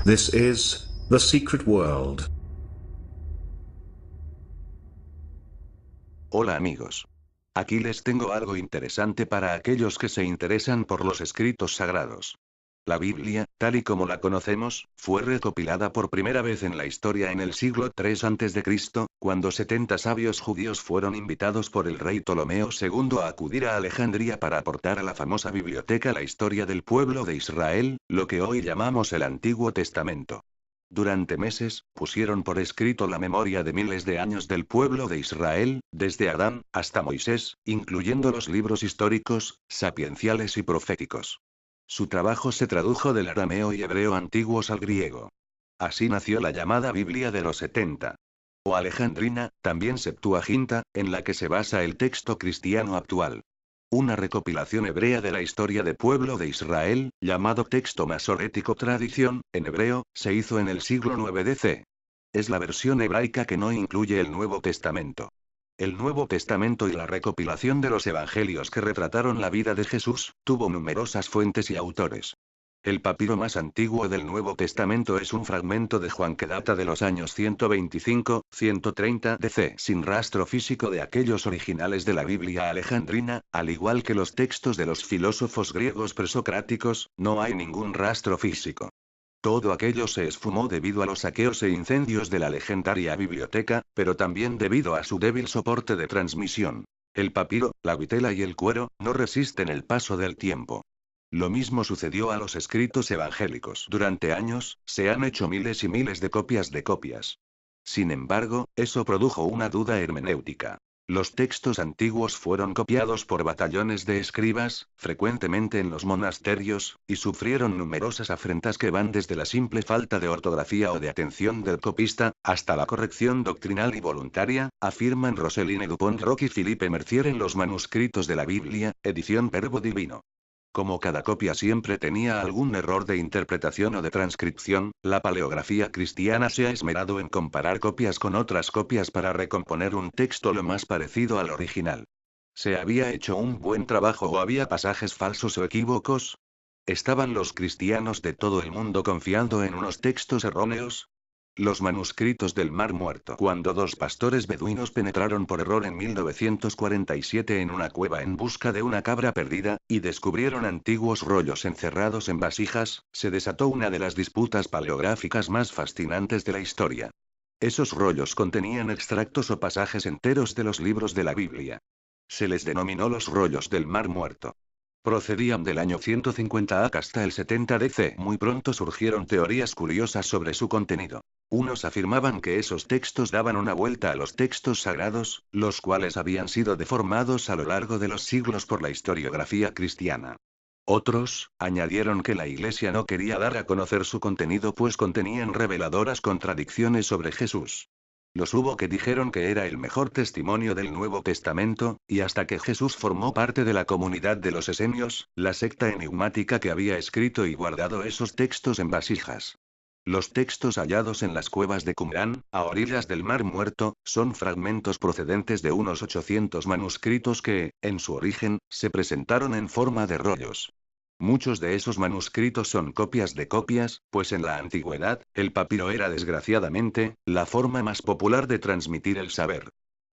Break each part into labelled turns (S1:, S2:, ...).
S1: This is The Secret World.
S2: Hola amigos. Aquí les tengo algo interesante para aquellos que se interesan por los escritos sagrados. La Biblia, tal y como la conocemos, fue recopilada por primera vez en la historia en el siglo III a.C., cuando 70 sabios judíos fueron invitados por el rey Ptolomeo II a acudir a Alejandría para aportar a la famosa biblioteca la historia del pueblo de Israel, lo que hoy llamamos el Antiguo Testamento. Durante meses, pusieron por escrito la memoria de miles de años del pueblo de Israel, desde Adán hasta Moisés, incluyendo los libros históricos, sapienciales y proféticos. Su trabajo se tradujo del arameo y hebreo antiguos al griego. Así nació la llamada Biblia de los 70. O Alejandrina, también Septuaginta, en la que se basa el texto cristiano actual. Una recopilación hebrea de la historia del pueblo de Israel, llamado texto masorético tradición, en hebreo, se hizo en el siglo IX DC. Es la versión hebraica que no incluye el Nuevo Testamento. El Nuevo Testamento y la recopilación de los evangelios que retrataron la vida de Jesús, tuvo numerosas fuentes y autores. El papiro más antiguo del Nuevo Testamento es un fragmento de Juan que data de los años 125-130 DC, sin rastro físico de aquellos originales de la Biblia alejandrina, al igual que los textos de los filósofos griegos presocráticos, no hay ningún rastro físico. Todo aquello se esfumó debido a los saqueos e incendios de la legendaria biblioteca, pero también debido a su débil soporte de transmisión. El papiro, la vitela y el cuero, no resisten el paso del tiempo. Lo mismo sucedió a los escritos evangélicos. Durante años, se han hecho miles y miles de copias de copias. Sin embargo, eso produjo una duda hermenéutica. Los textos antiguos fueron copiados por batallones de escribas, frecuentemente en los monasterios, y sufrieron numerosas afrentas que van desde la simple falta de ortografía o de atención del copista, hasta la corrección doctrinal y voluntaria, afirman Roseline Dupont-Roch y Philippe Mercier en los manuscritos de la Biblia, edición Verbo Divino. Como cada copia siempre tenía algún error de interpretación o de transcripción, la paleografía cristiana se ha esmerado en comparar copias con otras copias para recomponer un texto lo más parecido al original. ¿Se había hecho un buen trabajo o había pasajes falsos o equívocos? ¿Estaban los cristianos de todo el mundo confiando en unos textos erróneos? Los manuscritos del Mar Muerto. Cuando dos pastores beduinos penetraron por error en 1947 en una cueva en busca de una cabra perdida, y descubrieron antiguos rollos encerrados en vasijas, se desató una de las disputas paleográficas más fascinantes de la historia. Esos rollos contenían extractos o pasajes enteros de los libros de la Biblia. Se les denominó los rollos del Mar Muerto. Procedían del año 150 AC hasta el 70 DC. Muy pronto surgieron teorías curiosas sobre su contenido. Unos afirmaban que esos textos daban una vuelta a los textos sagrados, los cuales habían sido deformados a lo largo de los siglos por la historiografía cristiana. Otros, añadieron que la Iglesia no quería dar a conocer su contenido pues contenían reveladoras contradicciones sobre Jesús. Los hubo que dijeron que era el mejor testimonio del Nuevo Testamento, y hasta que Jesús formó parte de la comunidad de los esenios, la secta enigmática que había escrito y guardado esos textos en vasijas. Los textos hallados en las cuevas de Qumrán, a orillas del Mar Muerto, son fragmentos procedentes de unos 800 manuscritos que, en su origen, se presentaron en forma de rollos. Muchos de esos manuscritos son copias de copias, pues en la antigüedad, el papiro era desgraciadamente, la forma más popular de transmitir el saber.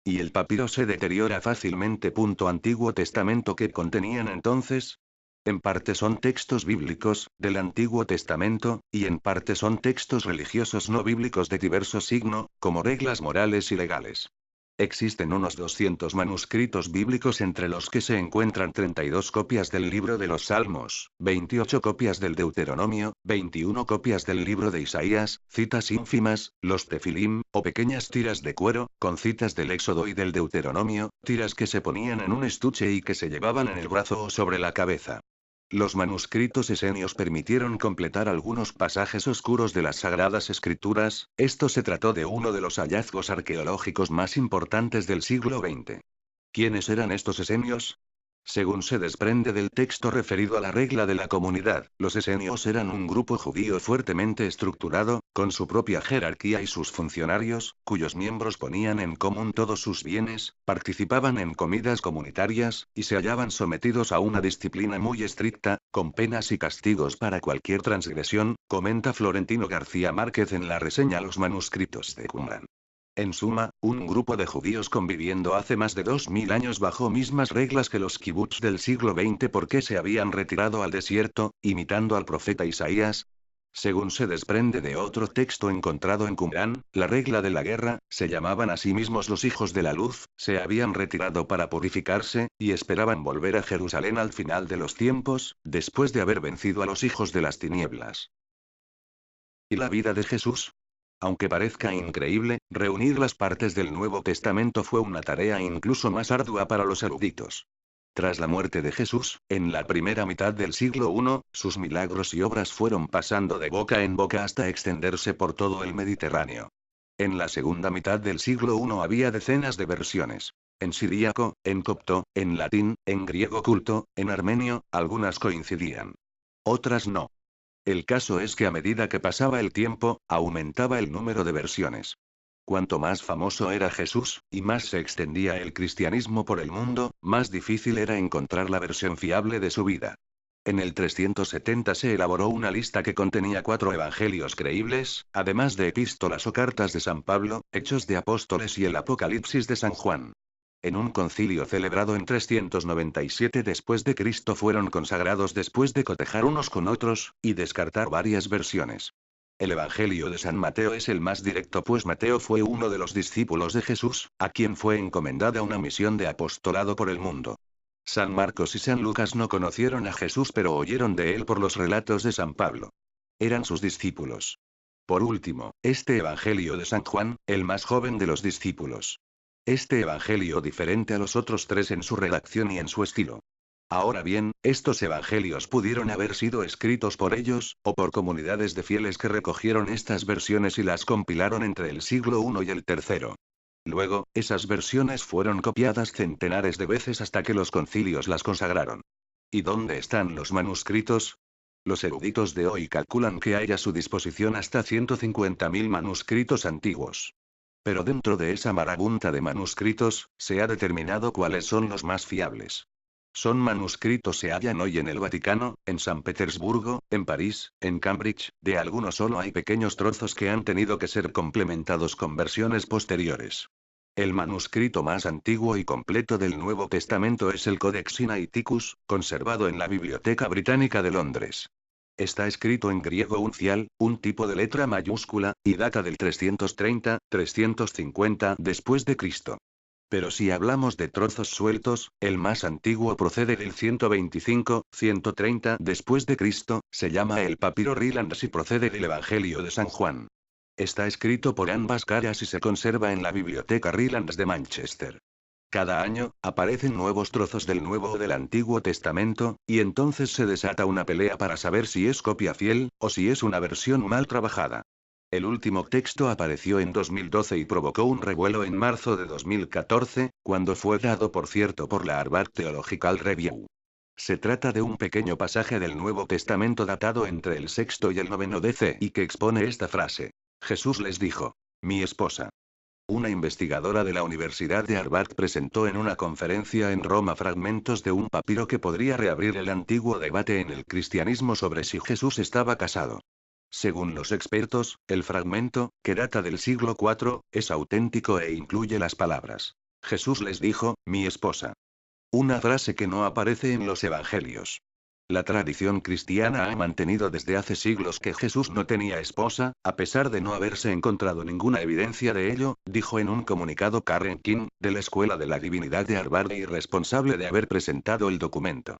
S2: Y el papiro se deteriora fácilmente. Antiguo Testamento que contenían entonces, en parte son textos bíblicos, del Antiguo Testamento, y en parte son textos religiosos no bíblicos de diverso signo, como reglas morales y legales. Existen unos 200 manuscritos bíblicos entre los que se encuentran 32 copias del libro de los Salmos, 28 copias del Deuteronomio, 21 copias del libro de Isaías, citas ínfimas, los tefilim, o pequeñas tiras de cuero, con citas del Éxodo y del Deuteronomio, tiras que se ponían en un estuche y que se llevaban en el brazo o sobre la cabeza. Los manuscritos esenios permitieron completar algunos pasajes oscuros de las Sagradas Escrituras. Esto se trató de uno de los hallazgos arqueológicos más importantes del siglo XX. ¿Quiénes eran estos esenios? Según se desprende del texto referido a la regla de la comunidad, los esenios eran un grupo judío fuertemente estructurado, con su propia jerarquía y sus funcionarios, cuyos miembros ponían en común todos sus bienes, participaban en comidas comunitarias, y se hallaban sometidos a una disciplina muy estricta, con penas y castigos para cualquier transgresión, comenta Florentino García Márquez en la reseña Los manuscritos de Qumran. En suma, un grupo de judíos conviviendo hace más de 2000 años bajo mismas reglas que los kibbutz del siglo XX porque se habían retirado al desierto, imitando al profeta Isaías. Según se desprende de otro texto encontrado en Qumrán, la regla de la guerra, se llamaban a sí mismos los hijos de la luz, se habían retirado para purificarse, y esperaban volver a Jerusalén al final de los tiempos, después de haber vencido a los hijos de las tinieblas. ¿Y la vida de Jesús? Aunque parezca increíble, reunir las partes del Nuevo Testamento fue una tarea incluso más ardua para los eruditos. Tras la muerte de Jesús, en la primera mitad del siglo I, sus milagros y obras fueron pasando de boca en boca hasta extenderse por todo el Mediterráneo. En la segunda mitad del siglo I había decenas de versiones. En siríaco, en copto, en latín, en griego culto, en armenio, algunas coincidían. Otras no. El caso es que a medida que pasaba el tiempo, aumentaba el número de versiones. Cuanto más famoso era Jesús, y más se extendía el cristianismo por el mundo, más difícil era encontrar la versión fiable de su vida. En el 370 se elaboró una lista que contenía 4 evangelios creíbles, además de epístolas o cartas de San Pablo, Hechos de Apóstoles y el Apocalipsis de San Juan. En un concilio celebrado en 397 después de Cristo fueron consagrados después de cotejar unos con otros, y descartar varias versiones. El Evangelio de San Mateo es el más directo pues Mateo fue uno de los discípulos de Jesús, a quien fue encomendada una misión de apostolado por el mundo. San Marcos y San Lucas no conocieron a Jesús pero oyeron de él por los relatos de San Pablo. Eran sus discípulos. Por último, este Evangelio de San Juan, el más joven de los discípulos. Este evangelio diferente a los otros 3 en su redacción y en su estilo. Ahora bien, estos evangelios pudieron haber sido escritos por ellos, o por comunidades de fieles que recogieron estas versiones y las compilaron entre el siglo I y el III. Luego, esas versiones fueron copiadas centenares de veces hasta que los concilios las consagraron. ¿Y dónde están los manuscritos? Los eruditos de hoy calculan que hay a su disposición hasta 150.000 manuscritos antiguos. Pero dentro de esa marabunta de manuscritos, se ha determinado cuáles son los más fiables. Son manuscritos se hallan hoy en el Vaticano, en San Petersburgo, en París, en Cambridge, de algunos solo hay pequeños trozos que han tenido que ser complementados con versiones posteriores. El manuscrito más antiguo y completo del Nuevo Testamento es el Codex Sinaiticus, conservado en la Biblioteca Británica de Londres. Está escrito en griego uncial, un tipo de letra mayúscula, y data del 330-350 después de Cristo. Pero si hablamos de trozos sueltos, el más antiguo procede del 125-130 después de Cristo, se llama el Papiro Rylands y procede del Evangelio de San Juan. Está escrito por ambas caras y se conserva en la Biblioteca Rylands de Manchester. Cada año, aparecen nuevos trozos del Nuevo o del Antiguo Testamento, y entonces se desata una pelea para saber si es copia fiel, o si es una versión mal trabajada. El último texto apareció en 2012 y provocó un revuelo en marzo de 2014, cuando fue dado por cierto por la Harvard Theological Review. Se trata de un pequeño pasaje del Nuevo Testamento datado entre el sexto y el noveno DC y que expone esta frase. Jesús les dijo: mi esposa. Una investigadora de la Universidad de Harvard presentó en una conferencia en Roma fragmentos de un papiro que podría reabrir el antiguo debate en el cristianismo sobre si Jesús estaba casado. Según los expertos, el fragmento, que data del siglo IV, es auténtico e incluye las palabras: Jesús les dijo, mi esposa. Una frase que no aparece en los evangelios. La tradición cristiana ha mantenido desde hace siglos que Jesús no tenía esposa, a pesar de no haberse encontrado ninguna evidencia de ello, dijo en un comunicado Karen King, de la Escuela de la Divinidad de Harvard y responsable de haber presentado el documento.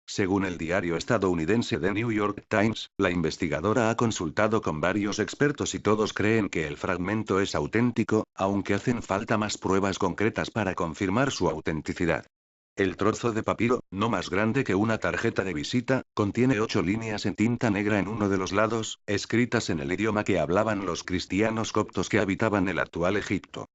S2: Según el diario estadounidense The New York Times, la investigadora ha consultado con varios expertos y todos creen que el fragmento es auténtico, aunque hacen falta más pruebas concretas para confirmar su autenticidad. El trozo de papiro, no más grande que una tarjeta de visita, contiene 8 líneas en tinta negra en uno de los lados, escritas en el idioma que hablaban los cristianos coptos que habitaban el actual Egipto.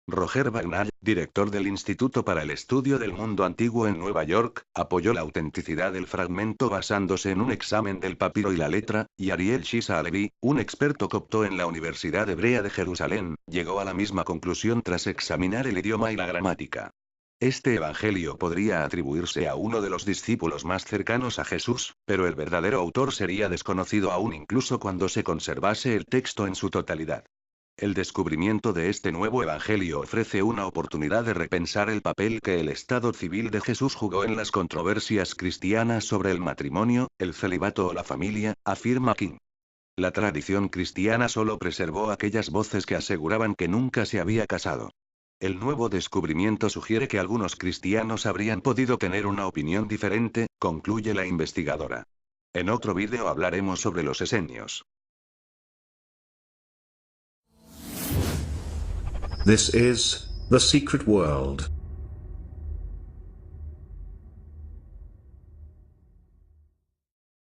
S2: Roger Bagnall, director del Instituto para el Estudio del Mundo Antiguo en Nueva York, apoyó la autenticidad del fragmento basándose en un examen del papiro y la letra, y Ariel Shisa Alevi, un experto copto en la Universidad Hebrea de Jerusalén, llegó a la misma conclusión tras examinar el idioma y la gramática. Este evangelio podría atribuirse a uno de los discípulos más cercanos a Jesús, pero el verdadero autor sería desconocido aún incluso cuando se conservase el texto en su totalidad. El descubrimiento de este nuevo evangelio ofrece una oportunidad de repensar el papel que el estado civil de Jesús jugó en las controversias cristianas sobre el matrimonio, el celibato o la familia, afirma King. La tradición cristiana solo preservó aquellas voces que aseguraban que nunca se había casado. El nuevo descubrimiento sugiere que algunos cristianos habrían podido tener una opinión diferente, concluye la investigadora. En otro vídeo hablaremos sobre los esenios.
S1: This is The Secret World.